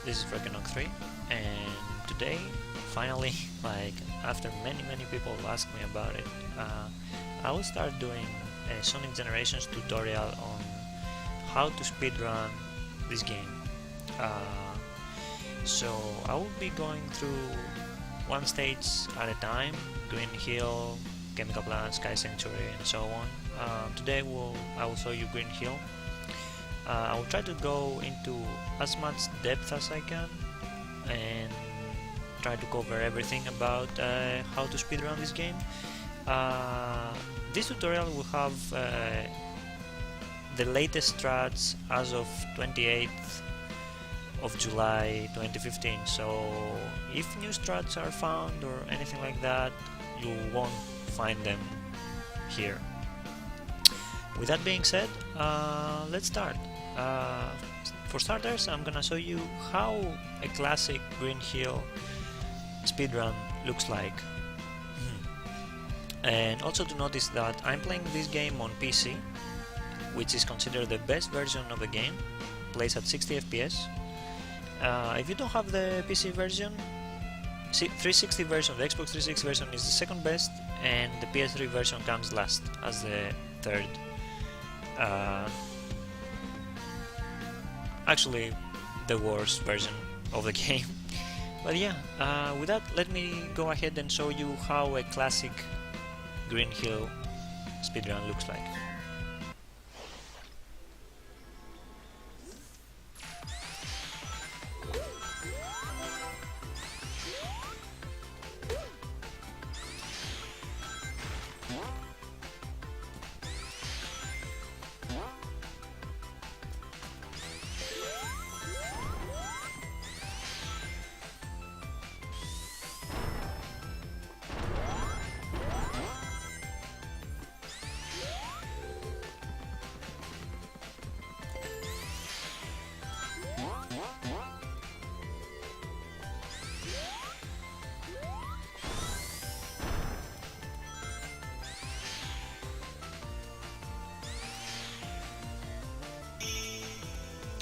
this is Hedgehog 3, and today, finally, like after many people ask me about it, I will start doing a Sonic Generations tutorial on how to speedrun this game. So I will be going through one stage at a time: Green Hill, Chemical Plant, Sky Sanctuary, and so on. Today I will show you Green Hill. I will try to go into as much depth as I can and try to cover everything about how to speedrun this game. This tutorial will have the latest strats as of 28th of July 2015, so if new strats are found or anything like that, you won't find them here. With that being said, let's start. For starters, I'm gonna show you how a classic Green Hill speedrun looks like. And also to notice that I'm playing this game on PC, which is considered the best version of the game, plays at 60 FPS. If you don't have the PC version, 360 version, the Xbox 360 version is the second best, and the PS3 version comes last as the third. Actually, the worst version of the game. But yeah, with that, let me go ahead and show you how a classic Green Hill speedrun looks like.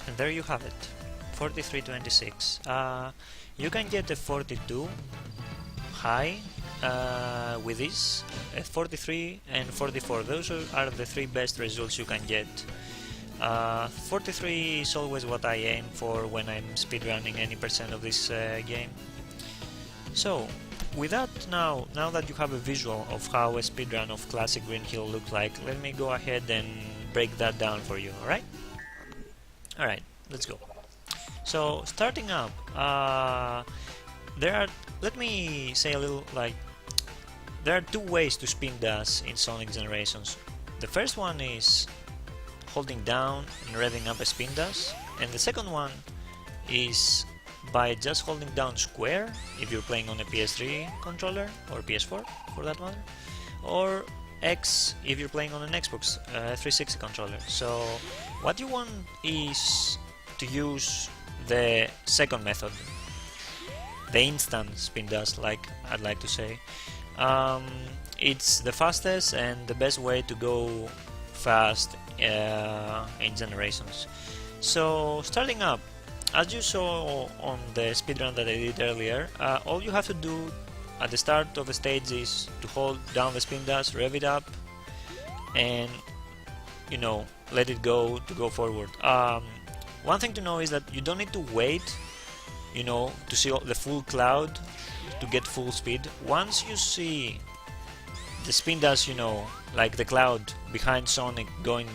And there you have it, 4326. You can get a 42 high with this, 43 and 44. Those are the three best results you can get. 43 is always what I aim for when I'm speedrunning any percent of this game. So, with that, now that you have a visual of how a speedrun of classic Green Hill looks like, let me go ahead and break that down for you, alright? Alright, let's go. So, starting up, let me say a little, like, there are two ways to spin dash in Sonic Generations. The first one is holding down and revving up a spin dash, and the second one is by just holding down square if you're playing on a PS3 controller, or PS4 for that matter, or X if you're playing on an Xbox 360 controller. So what you want is to use the second method, the instant spin dash, like I'd like to say. It's the fastest and the best way to go fast in Generations. So starting up, as you saw on the speedrun that I did earlier, all you have to do at the start of a stage is to hold down the spin dash, rev it up, and let it go to go forward. One thing to know is that you don't need to wait to see the full cloud to get full speed. Once you see the spin dash, like the cloud behind Sonic going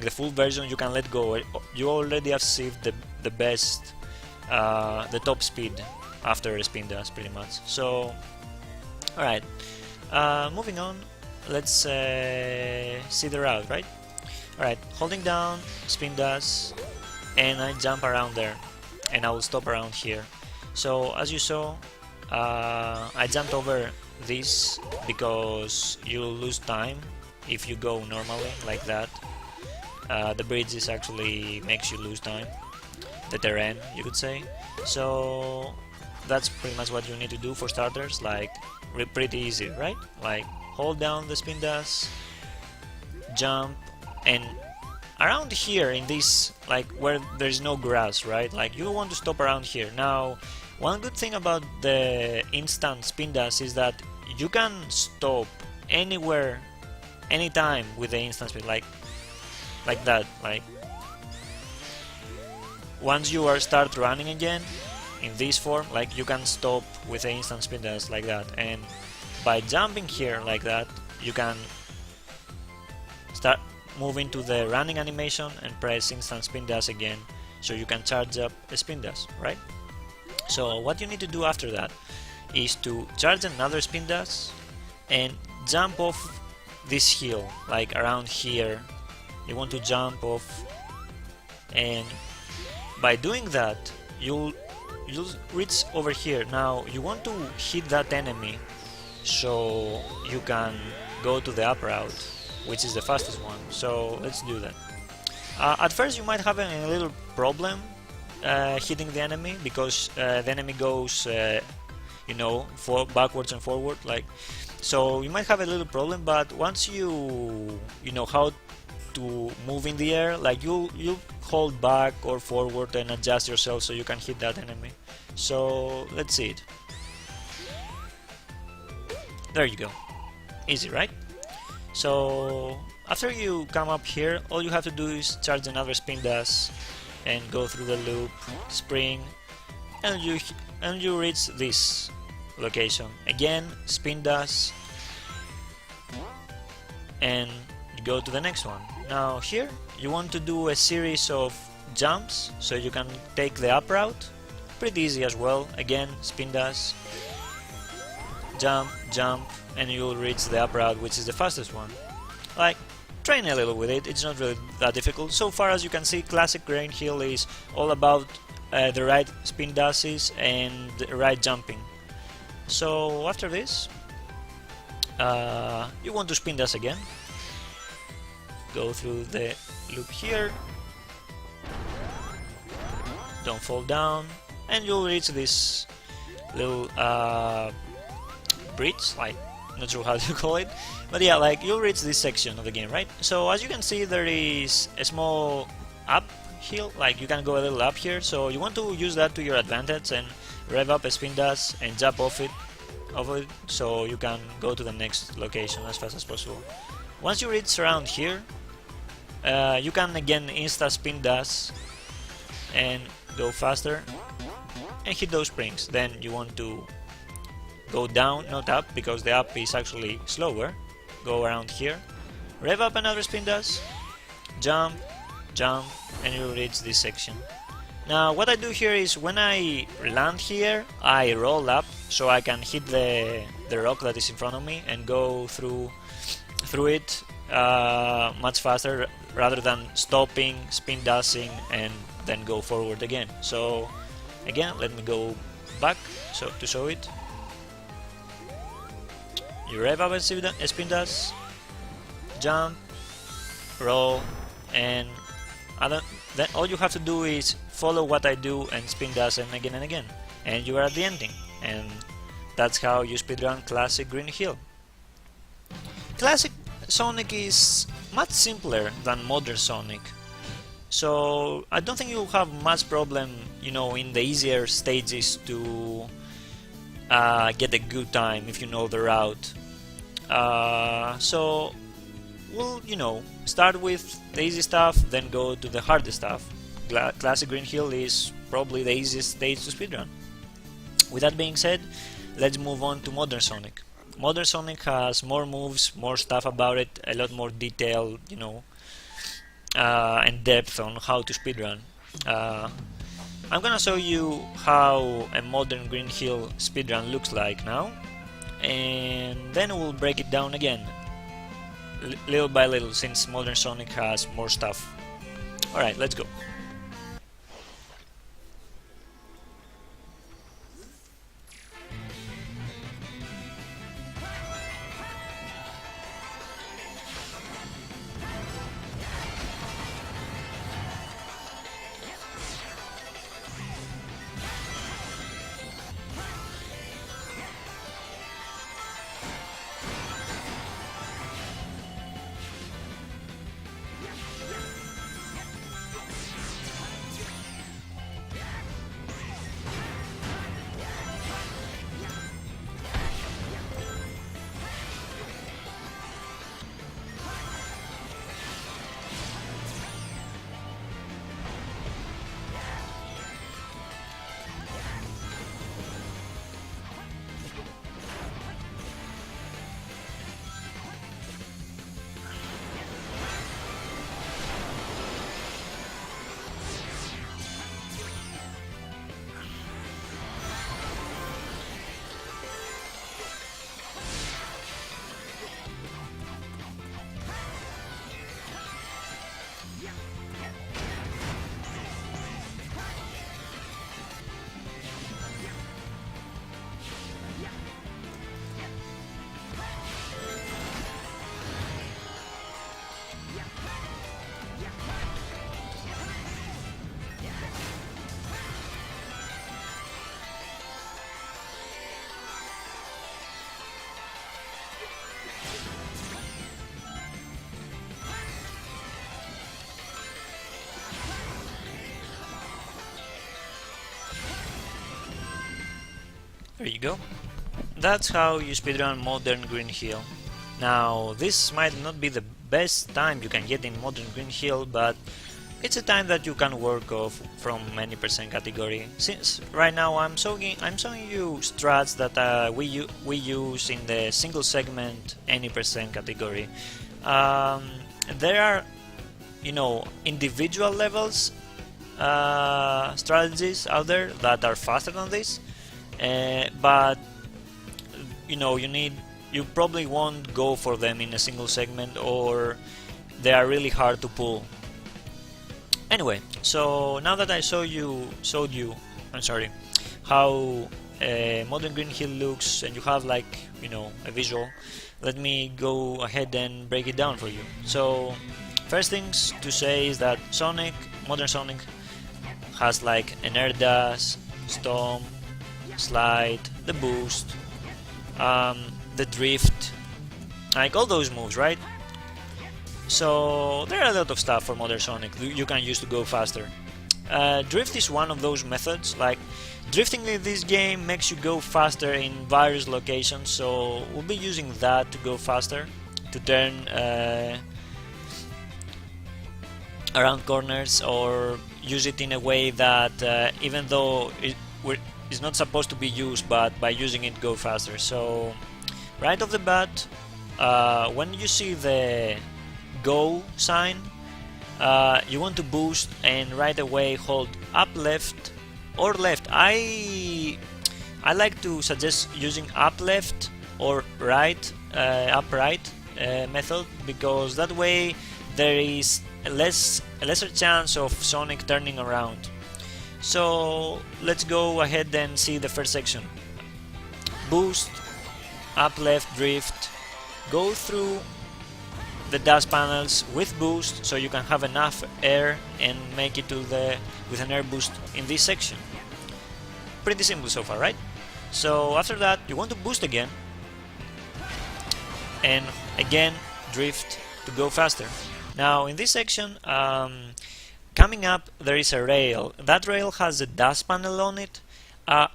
the full version, you can let go. You already have achieved the best, the top speed after a spin dash, pretty much. So, alright, moving on, let's see the route, right? Alright, holding down, spin dash, and I jump around there, and I will stop around here. So, as you saw, I jumped over this because you'll lose time if you go normally like that. The bridges actually makes you lose time, the terrain, you could say. So that's pretty much what you need to do for starters, like pretty easy, right? Like hold down the spin dash, jump, and around here in this, like where there's no grass, right? Like you want to stop around here. Now, one good thing about the instant spin dash is that you can stop anywhere, anytime with the instant spin, like that. Like once you start running again in this form, like you can stop with the instant spin dash like that, and by jumping here like that, you can start moving to the running animation and press instant spin dash again, so you can charge up a spin dash, right? So what you need to do after that is to charge another spin dash and jump off this hill, like around here. You want to jump off, and by doing that you'll reach over here. Now you want to hit that enemy so you can go to the up route, which is the fastest one. So let's do that. At first you might have a little problem hitting the enemy, because the enemy goes you know, backwards and forward, like, so you might have a little problem, but once you know how to move in the air, like you'll hold back or forward and adjust yourself so you can hit that enemy. So let's see it. There you go. Easy, right? So after you come up here, all you have to do is charge another spin dash and go through the loop, spring, and you reach this location. Again, spin dash, and you go to the next one. Now here you want to do a series of jumps so you can take the up route. Pretty easy as well. Again, spin dash, jump, jump, and you'll reach the up route, which is the fastest one. Like, train a little with it, it's not really that difficult. So far as you can see, classic Green Hill is all about the right spin dashes and the right jumping. So after this, you want to spin dash again, go through the loop here, don't fall down, and you'll reach this little bridge, like, not sure how to call it, but yeah, like you'll reach this section of the game, right? So as you can see, there is a small uphill, like you can go a little up here, so you want to use that to your advantage and rev up a spin dash and jump off it, so you can go to the next location as fast as possible. Once you reach around here, you can again insta spin dash and go faster and hit those springs. Then you want to go down, not up, because the up is actually slower. Go around here, rev up another spin dash, jump, jump, and you reach this section. Now what I do here is when I land here, I roll up so I can hit the rock that is in front of me and go through it much faster, rather than stopping, spin dashing, and then go forward again. So again, let me go back to show it. You rev up a spin dash, jump, roll, and then all you have to do is follow what I do and spin dash and again, and you are at the ending. And that's how you speedrun classic Green Hill. Classic Sonic is much simpler than modern Sonic, so I don't think you'll have much problem, you know, in the easier stages to get a good time if you know the route. So we'll, you know, start with the easy stuff, then go to the harder stuff. Classic Green Hill is probably the easiest stage to speedrun. With that being said, let's move on to modern Sonic. Modern Sonic has more moves, more stuff about it, a lot more detail, you know, and depth on how to speedrun. I'm gonna show you how a modern Green Hill speedrun looks like now, and then we'll break it down again, little by little, since modern Sonic has more stuff. Alright, let's go. There you go. That's how you speedrun Modern Green Hill. Now, this might not be the best time you can get in Modern Green Hill, but it's a time that you can work off from any percent category. Since right now I'm showing you strats that we use in the single segment any percent category. There are, you know, individual levels strategies out there that are faster than this, but you know, you probably won't go for them in a single segment, or they are really hard to pull. Anyway, so now that I showed you how Modern Green Hill looks, and you have, like, you know, a visual, let me go ahead and break it down for you. So first things to say is that Modern Sonic has like an air dash, stomp, slide, the boost, the drift, like all those moves, right? So there are a lot of stuff for Modern Sonic you can use to go faster. Drift is one of those methods. Like, drifting in this game makes you go faster in various locations, so we'll be using that to go faster, to turn around corners, or use it in a way that even though it's not supposed to be used, but by using it go faster. So right off the bat, when you see the go sign, you want to boost and right away hold up left or left. I like to suggest using up left or right, up right method, because that way there is a lesser chance of Sonic turning around. So let's go ahead and see the first section. Boost, up left, drift, go through the dash panels with boost, so you can have enough air and make it to with an air boost in this section. Pretty simple so far, right? So after that you want to boost again, and again drift to go faster. Now in this section, coming up, there is a rail. That rail has a dash panel on it.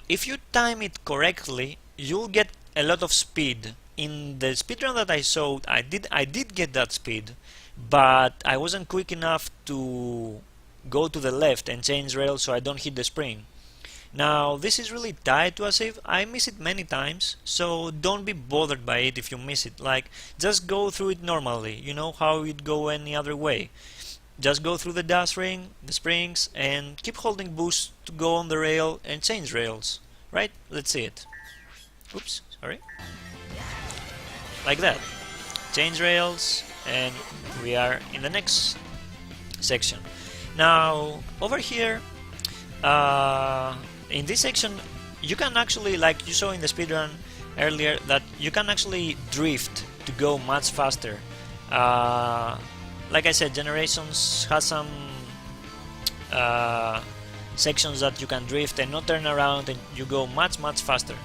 If you time it correctly, you'll get a lot of speed. In the speedrun that I showed, I did get that speed, but I wasn't quick enough to go to the left and change rail so I don't hit the spring. Now this is really tied to a save. I miss it many times, so don't be bothered by it if you miss it. Like, just go through it normally, you know how you'd go any other way. Just go through the dash ring, the springs, and keep holding boost to go on the rail and change rails. Right? Let's see it. Oops, sorry. Like that. Change rails, and we are in the next section. Now over here, in this section, you can actually, like you saw in the speedrun earlier, that you can actually drift to go much faster. Like I said, Generations has some sections that you can drift and not turn around, and you go much faster.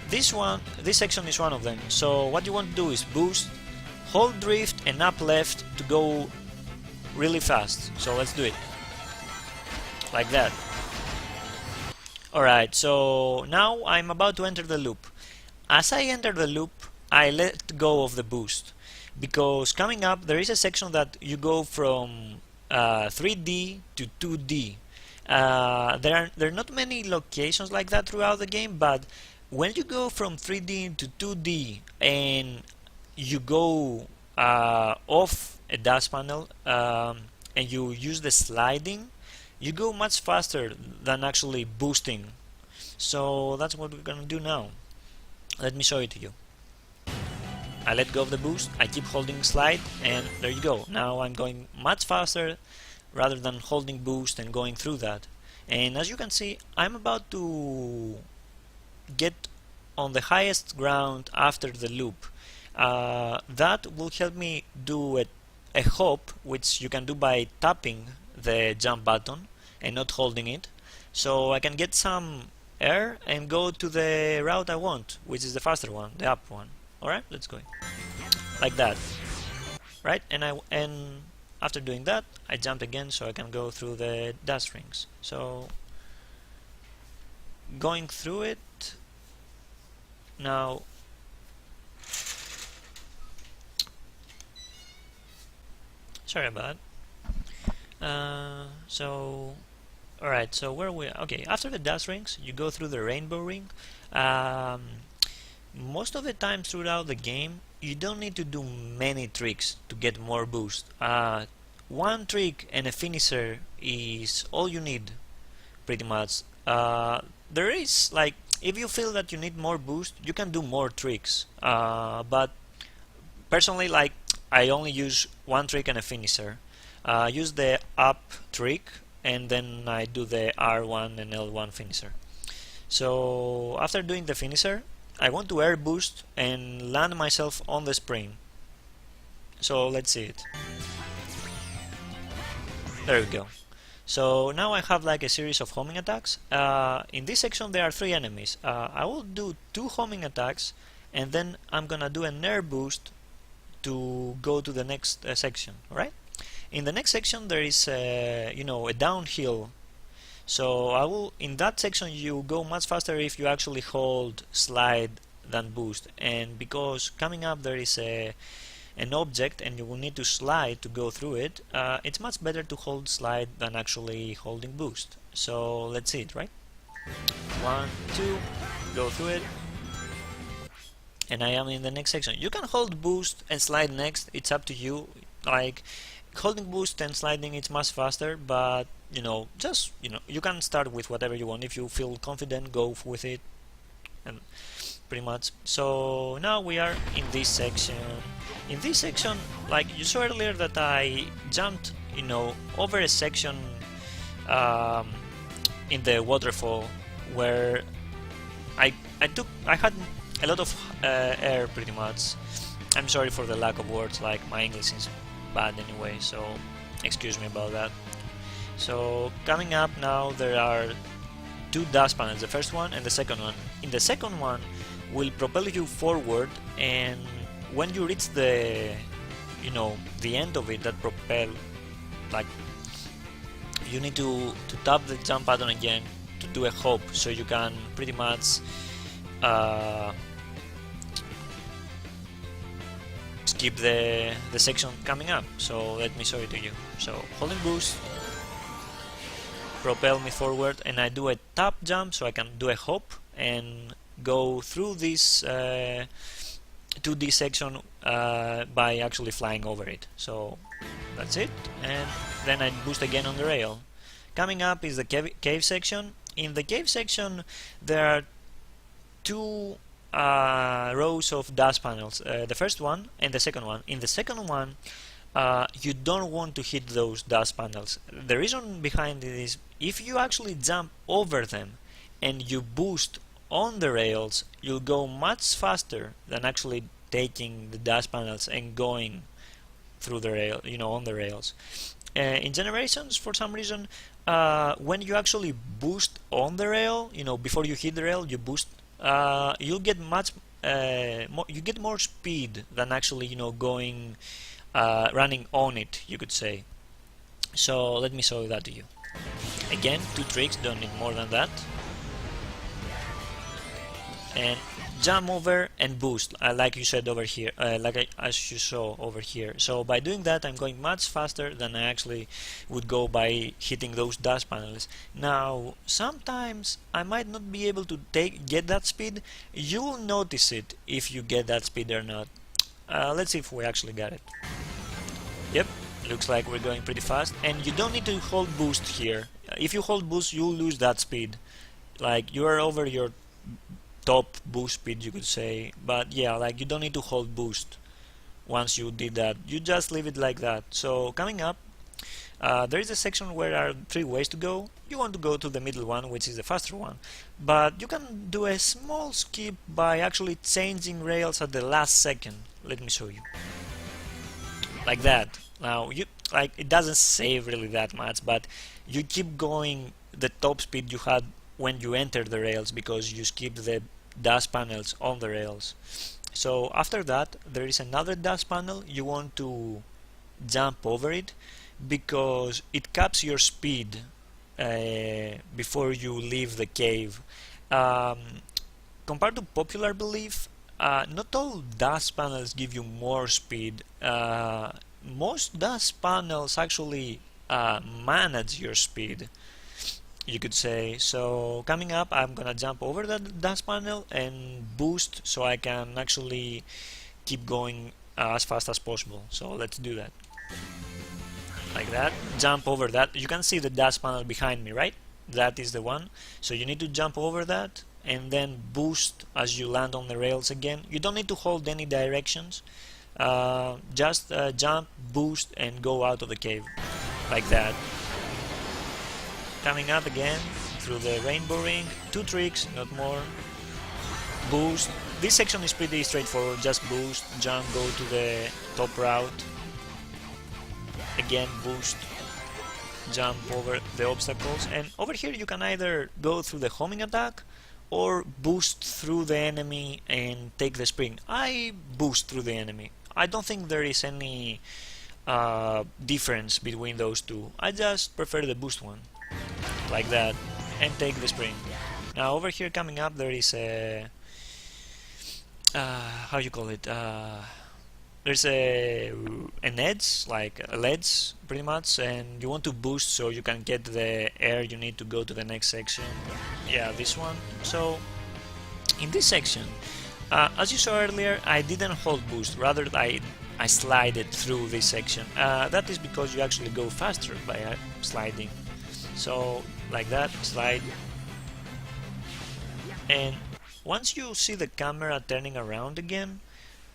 This section is one of them. So what you want to do is boost, hold drift and up left to go really fast. So let's do it. Like that. Alright, so now I'm about to enter the loop. As I enter the loop, I let go of the boost, because coming up there is a section that you go from 3D to 2D. There are not many locations like that throughout the game, but when you go from 3D to 2D and you go off a dash panel and you use the sliding, you go much faster than actually boosting. So that's what we're gonna do now. Let me show it to you. I let go of the boost, I keep holding slide, and there you go. Now I'm going much faster rather than holding boost and going through that. And as you can see, I'm about to get on the highest ground after the loop. That will help me do a hop, which you can do by tapping the jump button and not holding it, so I can get some air and go to the route I want, which is the faster one, the up one. Alright, let's go. Like that. Right? And after doing that, I jump again so I can go through the dash rings. So going through it now. Sorry about that. Alright, so where we are? Okay, after the dash rings, you go through the rainbow ring. Most of the time throughout the game, you don't need to do many tricks to get more boost. One trick and a finisher is all you need, pretty much. There is, like, if you feel that you need more boost, you can do more tricks. But personally, like, I only use one trick and a finisher. Use the up trick, and then I do the R1 and L1 finisher. So after doing the finisher, I want to air boost and land myself on the spring. So let's see it. There we go. So now I have like a series of homing attacks. In this section there are 3 enemies. I will do 2 homing attacks, and then I'm gonna do an air boost to go to the next section. Alright? In the next section there is a downhill. So in that section you go much faster if you actually hold slide than boost, and because coming up there is an object and you will need to slide to go through it, it's much better to hold slide than actually holding boost. So let's see it, right? 1, 2, go through it, and I am in the next section. You can hold boost and slide next, it's up to you. Like, holding boost and sliding it's much faster, but you can start with whatever you want. If you feel confident, go with it, and pretty much. So now we are in this section. In this section, like you saw earlier that I jumped over a section in the waterfall where I had a lot of air, pretty much. I'm sorry for the lack of words, like my English is bad anyway, so excuse me about that. So coming up now, there are 2 dash panels, the first one and the second one. In the second one will propel you forward, and when you reach the end of it, that propel, like, you need to tap the jump button again to do a hop, so you can pretty much skip the section coming up. So let me show it to you. So holding boost, propel me forward, and I do a tap jump so I can do a hop and go through this 2D section by actually flying over it. So that's it, and then I boost again on the rail. Coming up is the cave section. In the cave section there are 2 rows of dash panels, the first one and the second one. In the second one, you don't want to hit those dash panels. The reason behind it is if you actually jump over them and you boost on the rails, you'll go much faster than actually taking the dash panels and going through the rail, on the rails. In Generations, for some reason, when you actually boost on the rail, before you hit the rail, you boost. You'll get you get more speed than actually going running on it, you could say. So let me show that to you. Again, 2 tricks, don't need more than that. And jump over and boost, like you said over here, as you saw over here. So by doing that, I'm going much faster than I actually would go by hitting those dash panels. Now, sometimes I might not be able to get that speed. You will notice it if you get that speed or not. Let's see if we actually got it. Yep, looks like we're going pretty fast, and you don't need to hold boost here. If you hold boost, you'll lose that speed. Like, you are over your top boost speed, you could say, but yeah, like, you don't need to hold boost once you did that. You just leave it like that. So coming up, there is a section where there are 3 ways to go. You want to go to the middle one, which is the faster one, but you can do a small skip by actually changing rails at the last second. Let me show you. Like that. Now you like it doesn't save really that much, but you keep going the top speed you had when you entered the rails because you skipped the dash panels on the rails. So after that there is another dash panel. You want to jump over it because it caps your speed before you leave the cave. Um, Compared to popular belief, not all dash panels give you more speed. Most dash panels actually manage your speed, you could say. So coming up, I'm gonna jump over the dash panel and boost so I can actually keep going as fast as possible. So let's do that. Like that, jump over that. You can see the dash panel behind me, right? That is the one. So you need to jump over that and then boost as you land on the rails again. You don't need to hold any directions. Just jump, boost, and go out of the cave. Like that. Coming up again through the rainbow ring. 2 tricks, not more. Boost. This section is pretty straightforward. Just boost, jump, go to the top route. Again, boost, jump over the obstacles, and over here you can either go through the homing attack or boost through the enemy and take the spring. I boost through the enemy. I don't think there is any difference between those two. I just prefer the boost one, like that, and take the spring. Now over here coming up there is a how you call it? There's an edge, like a ledge, pretty much, and you want to boost so you can get the air you need to go to the next section. Yeah, this one. So, in this section, as you saw earlier, I didn't hold boost, rather I slided through this section. That is because you actually go faster by sliding. So, like that, slide. And once you see the camera turning around again,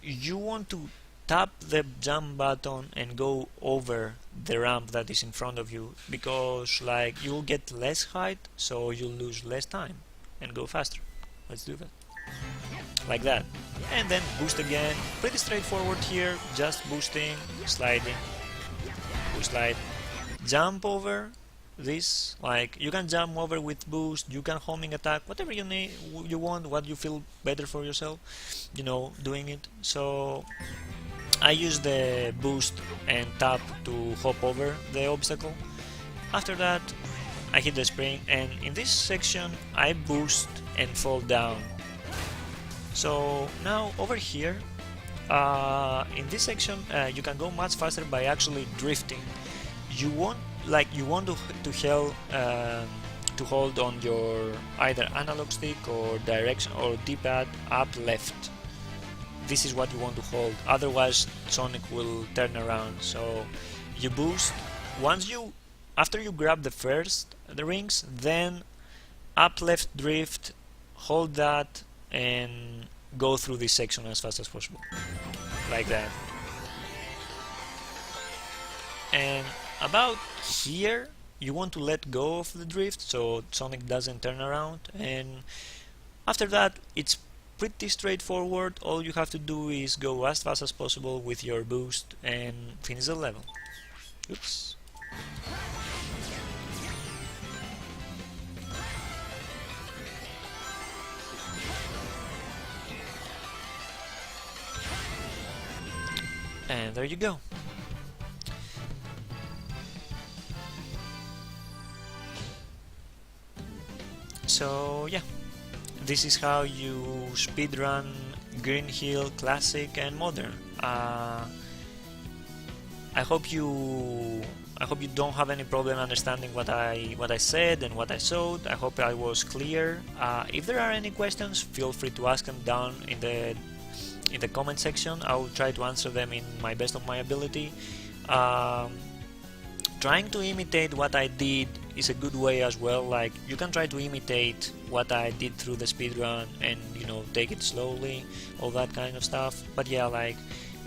you want to tap the jump button and go over the ramp that is in front of you, because like you'll get less height, so you'll lose less time and go faster. Let's do that. Like that. And then boost again. Pretty straightforward here, just boosting, sliding, boost, slide, jump over this. Like you can jump over with boost, you can homing attack, whatever you need, you want, what you feel better for yourself, you know, doing it. So I use the boost and tap to hop over the obstacle. After that I hit the spring, and in this section I boost and fall down. So now over here in this section you can go much faster by actually drifting. You want to hold on your either analog stick or direction or D-pad up left. This is what you want to hold, otherwise Sonic will turn around. So you boost. After you grab the rings, then up left drift, hold that and go through this section as fast as possible. Like that. And about here you want to let go of the drift so Sonic doesn't turn around, and after that it's pretty straightforward. All you have to do is go as fast as possible with your boost and finish the level. Oops. And there you go. So yeah, this is how you speedrun Green Hill Classic and Modern. I hope you don't have any problem understanding what I said and what I showed. I hope I was clear. If there are any questions, feel free to ask them down in the comment section. I will try to answer them in my best of my ability. Trying to imitate what I did is a good way as well. Like you can try to imitate what I did through the speedrun and, you know, take it slowly, all that kind of stuff. But yeah, like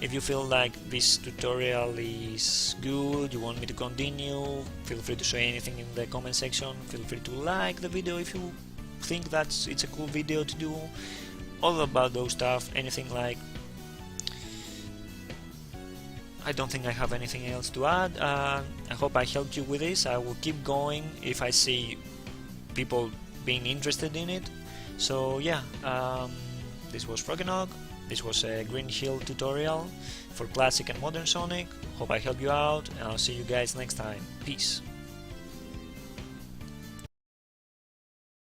if you feel like this tutorial is good, you want me to continue, feel free to say anything in the comment section. Feel free to like the video if you think that it's a cool video to do. All about those stuff, anything like I don't think I have anything else to add. I hope I helped you with this. I will keep going if I see people being interested in it. So yeah, this was Hedgehog. This was a Green Hill tutorial for Classic and Modern Sonic. Hope I helped you out, and I'll see you guys next time. Peace.